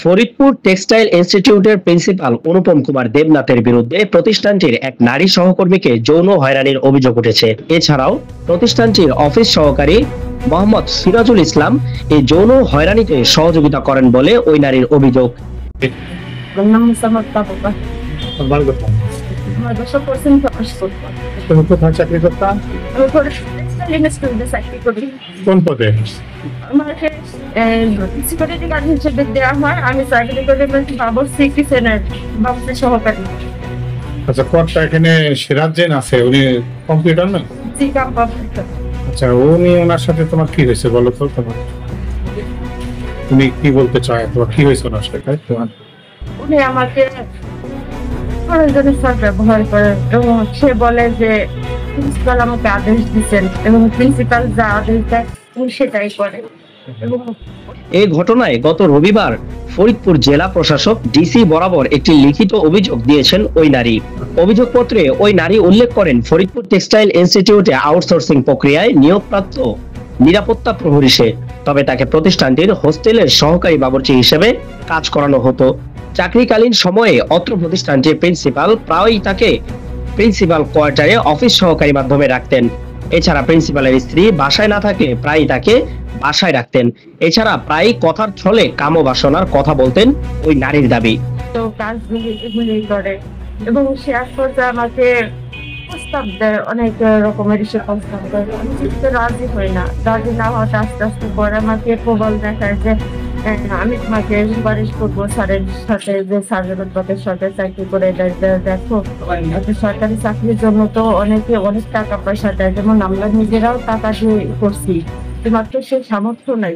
Faridpur textile ইনস্টিটিউটের principal অনুপম কুমার দেবনাথের বিরুদ্ধে প্রতিষ্ঠানটির এক নারী সহকর্মীকে যৌন হয়রানির অভিযোগ উঠেছে। এছাড়াও প্রতিষ্ঠানটির অফিস সহকারী মোহাম্মদ সিরাজুল ইসলাম এই যৌন হয়রানিতে সহযোগিতা করেন বলে ওই নারীর অভিযোগ। কোন পদে? আমাকে সিকিউরিটি গার্ড হিসেবে দেওয়া হয়। আমি চাকরি করে বাবর সিটি সেনার বাবুর সহকারী। আচ্ছা, কোনটা এখানে সিরাজেন আছে? উনি কম্পিউটার না? জি, কম্পিউটার। আচ্ছা, উনি ওনার সাথে তোমার কি হয়েছে বলো তো? তুমি কি বলতে চাও? তোমার কি হয়েছে ওনার সাথে? উনি আমাকে প্রয়োজনের সাথে ব্যবহার করে এবং সে বলে যে প্রিন্সিপাল আমাকে আদেশ দিচ্ছেন এবং প্রিন্সিপাল যা আদেশ দেয় উনি সেটাই করে। এবং এই ঘটনায় গত রবিবার ফরিদপুর জেলা প্রশাসক ডিসি বরাবর একটি লিখিত অভিযোগ দিয়েছেন ওই নারী। অভিযোগপত্রে ওই নারী উল্লেখ করেন, ফরিদপুর টেক্সটাইল ইনস্টিটিউটে আউটসোর্সিং প্রক্রিয়ায় নিয়োগপ্রাপ্ত নিরাপত্তা প্রহরী সে। তবে তাকে প্রতিষ্ঠানটির হোস্টেলের সহকারী বাবুর্চি হিসেবে কাজ করানো হতো। চাকরিকালীন সময়ে অত্র প্রতিষ্ঠানটির প্রিন্সিপাল প্রায়ই তাকে প্রিন্সিপাল কোয়ার্টারে অফিস সহকারী মাধ্যমে রাখতেন। এছাড়া প্রিন্সিপালের স্ত্রী বাসায় না থাকলে প্রায়ই তাকে বাসায় রাখতেন। এছাড়া প্রায় কথার ছলে কাম বাসনার কথা বলতেন ওই নারীর দাবি। তো কাজগুলি করে এবং সে আসলে আমাকে প্রস্তাব দেয়, অনেক রকমের সে প্রস্তাব দেয়। আমি কিন্তু রাজি হই না। রাজি না হওয়াতে আস্তে আস্তে পরে আমাকে প্রবল দেখায় যে আমি তোমাকে সুপারিশ করবো স্যারের সাথে, যে স্যারের পথে সরকারি চাকরি করে দেখো, একটা সরকারি চাকরির জন্য তো অনেকে অনেক টাকা পয়সা দেয়, যেমন আমরা নিজেরাও টাকা দিয়ে করছি, মাত্র সে সামর্থ্য নাই।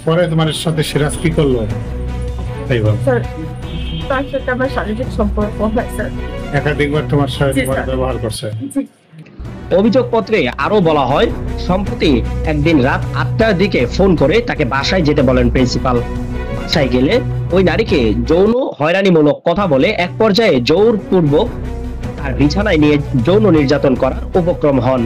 পরে তোমার সাথে সিরাজ কি করলো? তার সাথে আমার শারীরিক সম্পর্ক হয় স্যার। একাধিকবার তোমার সাথে ব্যবহার করছে। অভিযোগপত্রে আরো বলা হয়, সম্প্রতি একদিন রাত 8টার দিকে ফোন করে তাকে বাসায় যেতে বলেন প্রিন্সিপাল। বাসায় গেলে ওই নারীকে যৌন হয়রানিমূলক কথা বলে এক পর্যায়ে জোরপূর্বক তার বিছানায় নিয়ে যৌন নির্যাতন করার উপক্রম হন।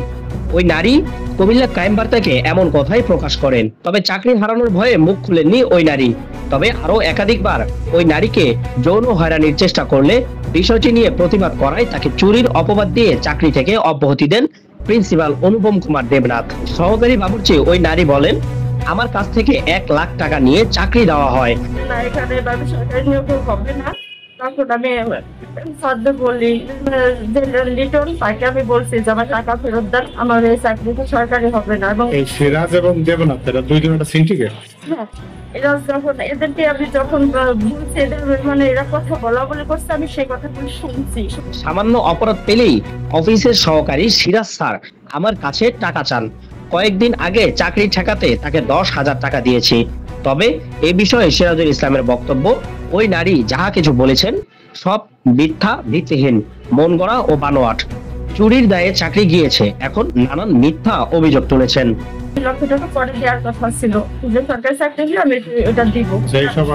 ওই নারী কুমিল্লা ক্রাইম বার্তাকে এমন কথাই প্রকাশ করেন। তবে চাকরি হারানোর ভয়ে মুখ খুলেননি ওই নারী। তবে আরো একাধিকবার ওই নারীকে যৌন হয়রানির চেষ্টা করলে বিষয়টি নিয়ে প্রতিবাদ করায় তাকে চুরির অপবাদ দিয়ে চাকরি থেকে অব্যাহতি দেন প্রিন্সিপাল অনুপম কুমার দেবনাথ। সহকারী বাবুর্চি ওই নারী বলেন, আমার কাছ থেকে 1 লাখ টাকা নিয়ে চাকরি দেওয়া হয়। এখানে সরকারি নিয়োগ হবে না। তখন আমি বলি যে লিটন তাকে আমি বলছি যে আমার টাকা ফেরত দেন, আমার এই চাকরিটা সরকারি হবে না। এবং এই সিরাজ এবং দেবনাথ এরা দুইজন একটা সিন্ডিকেট। হ্যাঁ, এরা যখন এদেরকে আমি যখন বলছি, এদের মানে এরা কথা বলা বলে করছে, আমি সেই কথাগুলো শুনছি। সামান্য অপরাধ পেলেই অফিসের সহকারী সিরাজ স্যার আমার কাছে টাকা চান। কয়েকদিন আগে চাকরি ঠেকাতে তাকে 10,000 টাকা দিয়েছি। তবে এই বিষয়ে সিরাজুল ইসলামের বক্তব্য, ওই নারী যাহা কিছু বলেছেন সব মিথ্যা, ভিত্তিহীন, মন গড়া ও বানোয়াট। চুরির দায়ে চাকরি গিয়েছে, এখন নানান মিথ্যা অভিযোগ তুলেছেন। লক্ষ টাকা পরে দেওয়ার কথা ছিল, যে সরকারি চাকরি হলে আমি এটা দিব। সেই সব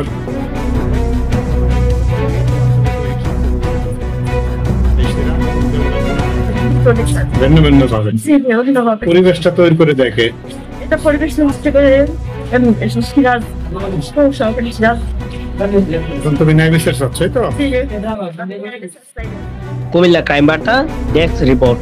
পরিবেশটা তৈরি করে দেখে, এটা পরিবেশ সৃষ্টি করে সিরাজ সহকারী সিরাজ। তুমি ন্যায় বিচার চাচ্ছ তো? কুমিল্লা ক্রাইম বার্তা ডেস্ক রিপোর্ট।